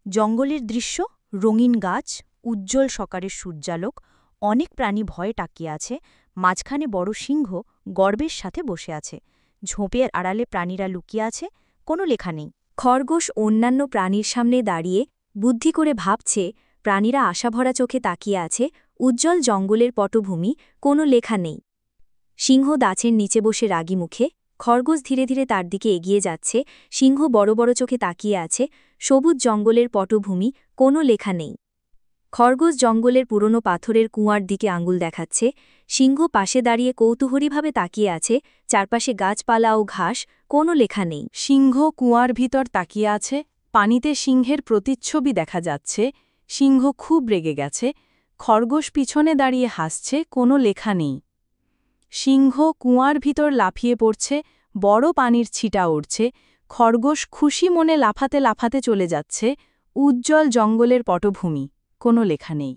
জঙ্গলের দৃশ্য, রঙিন গাছ, উজ্জ্বল সকালের সূর্যালোক, অনেক প্রাণী ভয়ে তাকিয়ে আছে, মাঝখানে বড় সিংহ গর্বের সাথে বসে আছে। ঝোপের আড়ালে প্রাণীরা লুকিয়ে আছে, কোনো লেখা নেই। খরগোশ অন্যান্য প্রাণীর সামনে দাঁড়িয়ে বুদ্ধি করে ভাবছে, প্রাণীরা আশাভরা চোখে তাকিয়ে আছে, উজ্জ্বল জঙ্গলের পটভূমি, কোনো লেখা নেই। সিংহ গাছের নিচে বসে রাগী মুখে, খরগোশ ধীরে ধীরে তার দিকে এগিয়ে যাচ্ছে, সিংহ বড় বড় চোখে তাকিয়ে আছে, সবুজ জঙ্গলের পটভূমি, কোনো লেখা নেই। খরগোশ জঙ্গলের পুরনো পাথরের কুঁয়ার দিকে আঙুল দেখাচ্ছে, সিংহ পাশে দাঁড়িয়ে কৌতূহলীভাবে তাকিয়ে আছে, চারপাশে গাছপালা ও ঘাস, কোনো লেখা নেই। সিংহ কুয়ার ভিতর তাকিয়ে আছে, পানিতে সিংহের প্রতিচ্ছবি দেখা যাচ্ছে, সিংহ খুব রেগে গেছে, খরগোশ পিছনে দাঁড়িয়ে হাসছে, কোনো লেখা নেই। সিংহ কুয়ার ভিতর লাফিয়ে পড়ছে, বড় পানির ছিটা উড়ছে, খরগোশ খুশি মনে লাফাতে লাফাতে চলে যাচ্ছে, উজ্জ্বল জঙ্গলের পটভূমি, কোনো লেখা নেই।